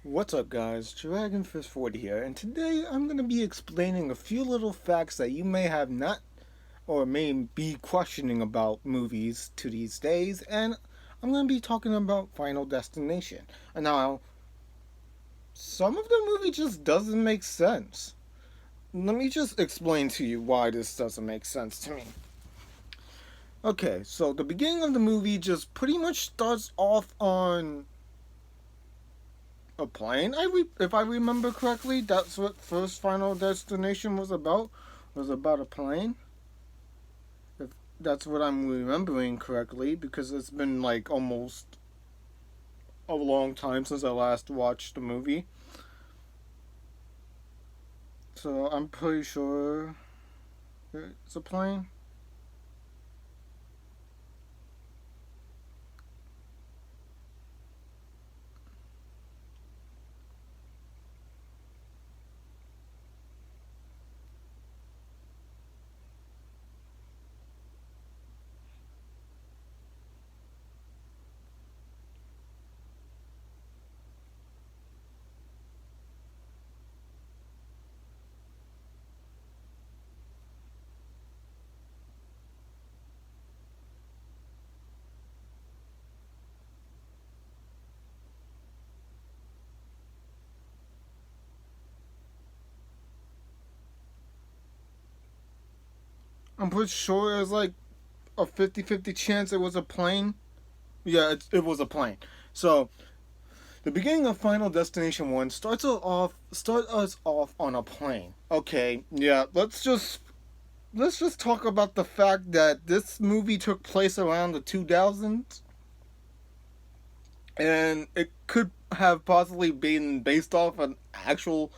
What's up, guys? Dragonfist40 here, and today I'm going to be explaining a few little facts that you may have not or may be questioning about movies to these days, and I'm going to be talking about Final Destination. And now, some of the movie just doesn't make sense. Let me just explain to you why this doesn't make sense to me. Okay, so the beginning of the movie just pretty much starts off on a plane. If I remember correctly, that's what first Final Destination was about. Was about a plane. If that's what I'm remembering correctly, because it's been like almost a long time since I last watched the movie. So I'm pretty sure it's a plane. I'm pretty sure it was like a 50-50 chance it was a plane. Yeah, it was a plane. So the beginning of Final Destination 1 start us off on a plane. Okay, yeah, let's just talk about the fact that this movie took place around the 2000s, and it could have possibly been based off an actual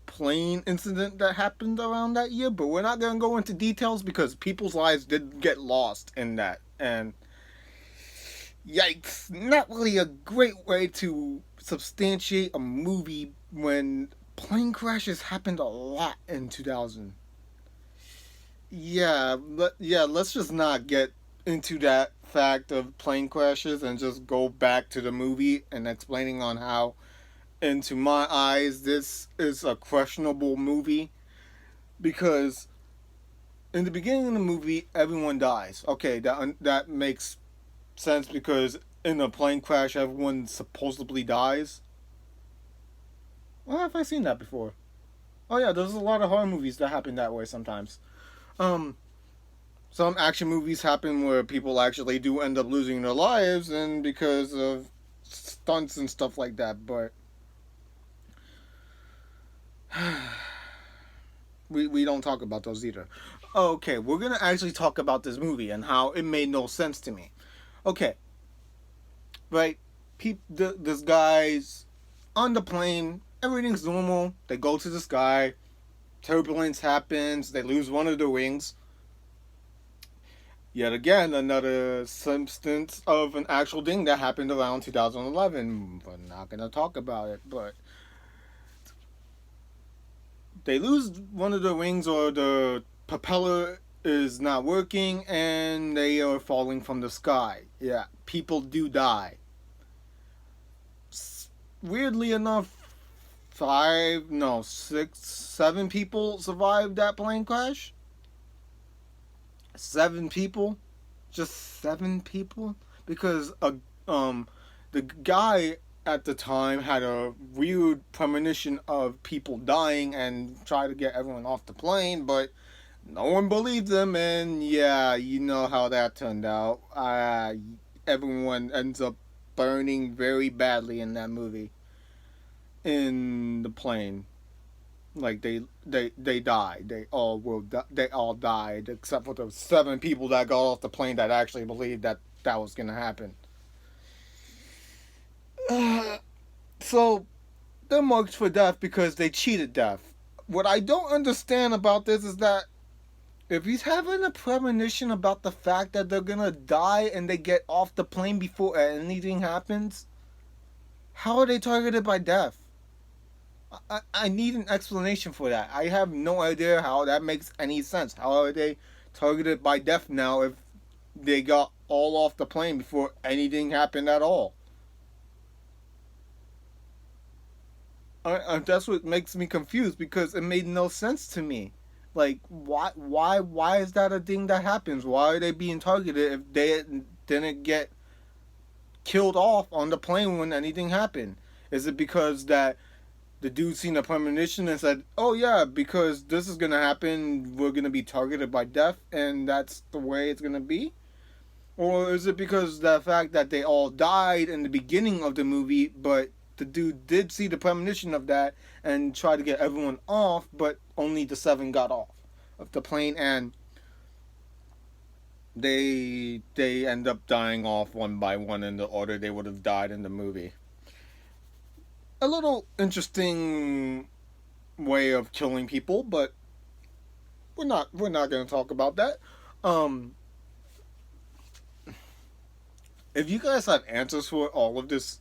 plane incident that happened around that year, but we're not going to go into details because people's lives did get lost in that. And yikes, not really a great way to substantiate a movie when plane crashes happened a lot in 2000. Yeah, let's just not get into that fact of plane crashes and just go back to the movie and explaining on how, into my eyes, this is a questionable movie because in the beginning of the movie, everyone dies. Okay, that makes sense because in a plane crash, everyone supposedly dies. Well, have I seen that before? Oh yeah, there's a lot of horror movies that happen that way sometimes. Um, some action movies happen where people actually do end up losing their lives and because of stunts and stuff like that, but we don't talk about those either. Okay, we're gonna actually talk about this movie and how it made no sense to me. Okay, right? This guy's on the plane, everything's normal. They go to the sky, turbulence happens, they lose one of the wings. Yet again, another instance of an actual thing that happened around 2011. We're not going to talk about it, but they lose one of the wings or the propeller is not working and they are falling from the sky. Yeah, people do die. Weirdly enough, five, no, six, seven people survived that plane crash. Seven people, just seven people, because the guy at the time had a weird premonition of people dying and tried to get everyone off the plane, but no one believed them, and yeah, you know how that turned out. Everyone ends up burning very badly in that movie in the plane. Like they died. They all died except for the seven people that got off the plane that actually believed that that was gonna happen. So they're marked for death because they cheated death. What I don't understand about this is that if he's having a premonition about the fact that they're gonna die and they get off the plane before anything happens, how are they targeted by death? I need an explanation for that. I have no idea how that makes any sense. How are they targeted by death now if they got all off the plane before anything happened at all? That's what makes me confused because it made no sense to me. Like, why is that a thing that happens? Why are they being targeted if they didn't get killed off on the plane when anything happened? Is it because that the dude seen a premonition and said, "Oh yeah, because this is gonna happen, we're gonna be targeted by death, and that's the way it's gonna be"? Or is it because the fact that they all died in the beginning of the movie, but the dude did see the premonition of that and tried to get everyone off, but only the seven got off of the plane, and they end up dying off one by one in the order they would have died in the movie. A little interesting way of killing people, but we're not going to talk about that. Um, if you guys have answers for all of this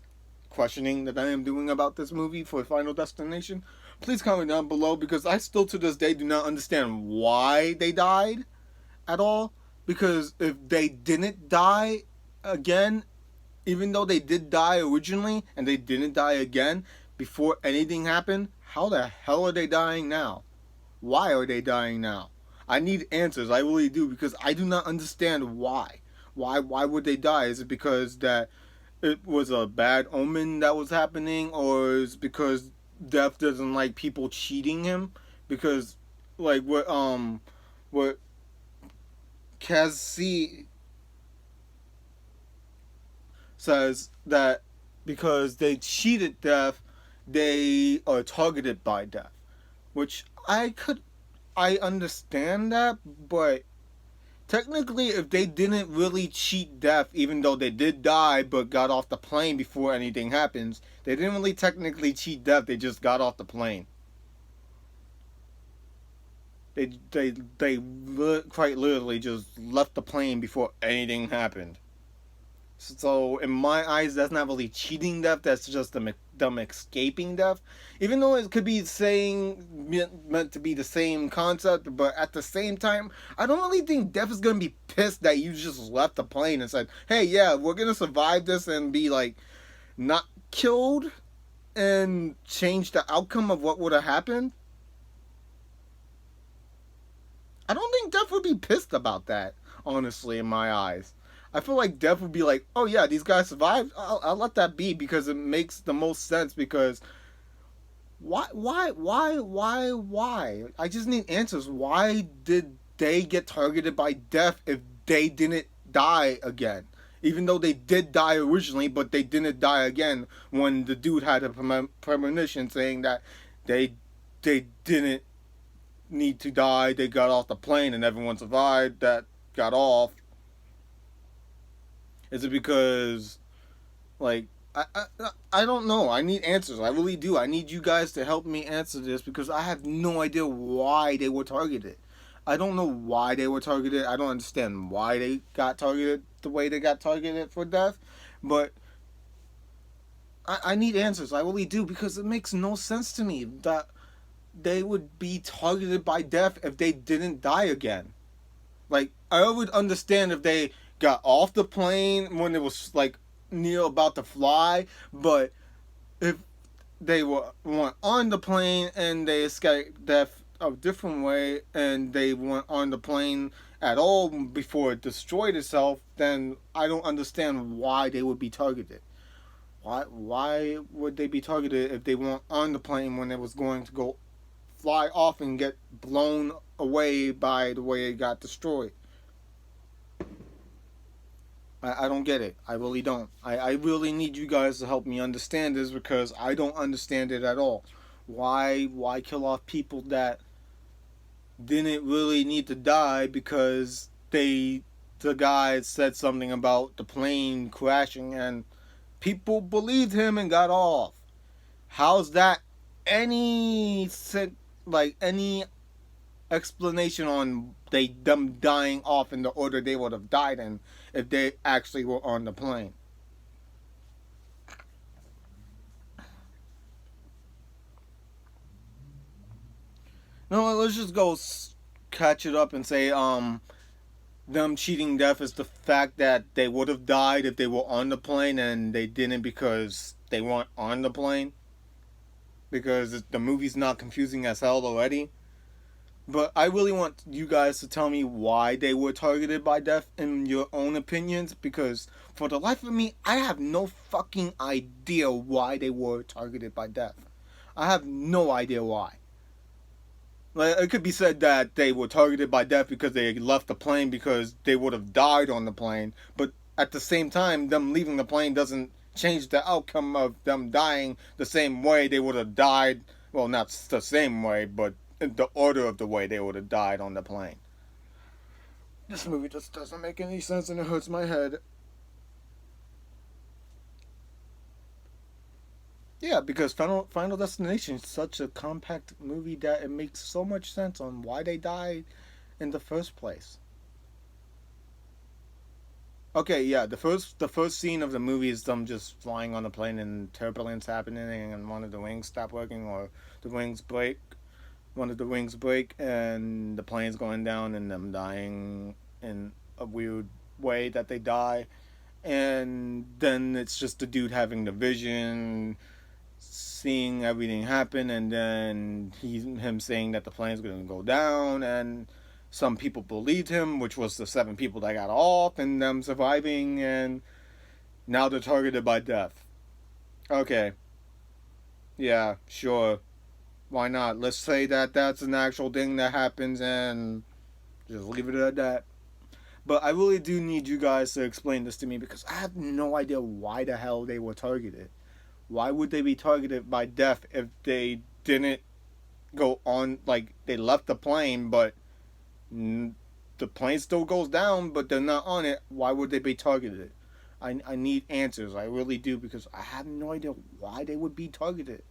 questioning that I am doing about this movie for Final Destination, please comment down below because I still to this day do not understand why they died at all. Because if they didn't die again, even though they did die originally and they didn't die again before anything happened, how the hell are they dying now? Why are they dying now? I need answers. I really do because I do not understand why. Why would they die? Is it because that it was a bad omen that was happening, or is it because Death doesn't like people cheating him? Because like what Cassie says that because they cheated Death, they are targeted by Death, which I understand that, but technically, if they didn't really cheat Death, even though they did die but got off the plane before anything happens, they didn't really technically cheat Death. They just got off the plane. They quite literally just left the plane before anything happened. So in my eyes, that's not really cheating Death. That's just them escaping Death. Even though it could be meant to be the same concept, but at the same time, I don't really think Death is gonna be pissed that you just left the plane and said, "Hey, yeah, we're gonna survive this and be like not killed and change the outcome of what would have happened." I don't think Death would be pissed about that. Honestly, in my eyes. I feel like Dev would be like, "Oh yeah, these guys survived. I'll let that be because it makes the most sense." Because why? I just need answers. Why did they get targeted by death if they didn't die again? Even though they did die originally, but they didn't die again when the dude had a premonition saying that they they didn't need to die. They got off the plane and everyone survived that got off. Is it because like I don't know. I need answers. I really do. I need you guys to help me answer this because I have no idea why they were targeted. I don't know why they were targeted. I don't understand why they got targeted the way they got targeted for death. But I need answers. I really do because it makes no sense to me that they would be targeted by death if they didn't die again. Like I would understand if they got off the plane when it was like near about to fly, but if they weren't on the plane and they escaped death a different way and they weren't on the plane at all before it destroyed itself, then I don't understand why they would be targeted. Why would they be targeted if they weren't on the plane when it was going to go fly off and get blown away by the way it got destroyed? I don't get it. I really don't. I really need you guys to help me understand this because I don't understand it at all. Why kill off people that didn't really need to die because the guy said something about the plane crashing and people believed him and got off. How's that any any explanation on them dying off in the order they would have died in if they actually were on the plane? No, let's just go catch it up and say them cheating death is the fact that they would have died if they were on the plane and they didn't because they weren't on the plane. because the movie's not confusing as hell already. But I really want you guys to tell me why they were targeted by death in your own opinions, because for the life of me, I have no fucking idea why they were targeted by death. I have no idea why. Like, it could be said that they were targeted by death because they left the plane because they would have died on the plane, but at the same time, them leaving the plane doesn't change the outcome of them dying the same way they would have died. Well, not the same way, but the order of the way they would have died on the plane. This movie just doesn't make any sense and it hurts my head. Yeah, because Final Destination is such a compact movie that it makes so much sense on why they died in the first place. Okay, yeah, the first scene of the movie is them just flying on the plane and turbulence happening and one of the wings stop working or the wings break. One of the wings break and the plane's going down and them dying in a weird way that they die. And then it's just the dude having the vision, seeing everything happen, and then him saying that the plane's gonna go down, and some people believed him, which was the 7 people that got off, and them surviving, and now they're targeted by death. Okay, yeah, sure, why not? Let's say that that's an actual thing that happens, and just leave it at that. But I really do need you guys to explain this to me because I have no idea why the hell they were targeted. Why would they be targeted by death if they didn't go on, like they left the plane but the plane still goes down but they're not on it? Why would they be targeted? I need answers, I really do, because I have no idea why they would be targeted.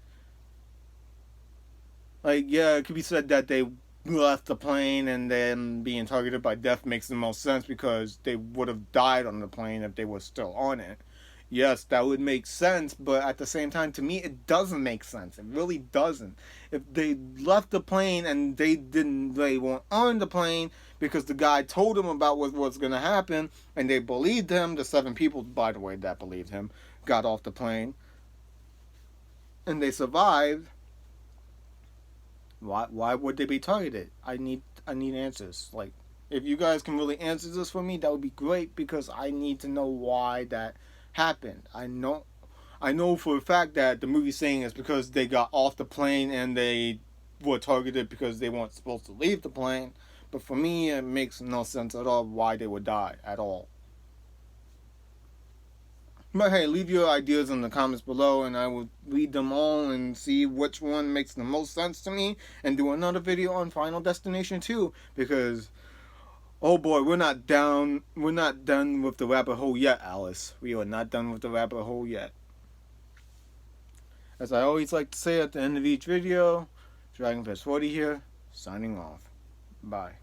Like, yeah, it could be said that they left the plane and then being targeted by death makes the most sense because they would have died on the plane if they were still on it. Yes, that would make sense, but at the same time, to me, it doesn't make sense. It really doesn't. If they left the plane and they weren't on the plane because the guy told them about what was going to happen and they believed him, the 7 people, by the way, that believed him, got off the plane and they survived. Why would they be targeted? I need answers. Like, if you guys can really answer this for me, that would be great because I need to know why that happened. I know for a fact that the movie's saying it's because they got off the plane and they were targeted because they weren't supposed to leave the plane. But for me, it makes no sense at all why they would die at all. But hey, leave your ideas in the comments below and I will read them all and see which one makes the most sense to me and do another video on Final Destination 2 because oh boy, we're not done with the rabbit hole yet, Alice. We are not done with the rabbit hole yet. As I always like to say at the end of each video, DragonFest40 here, signing off. Bye.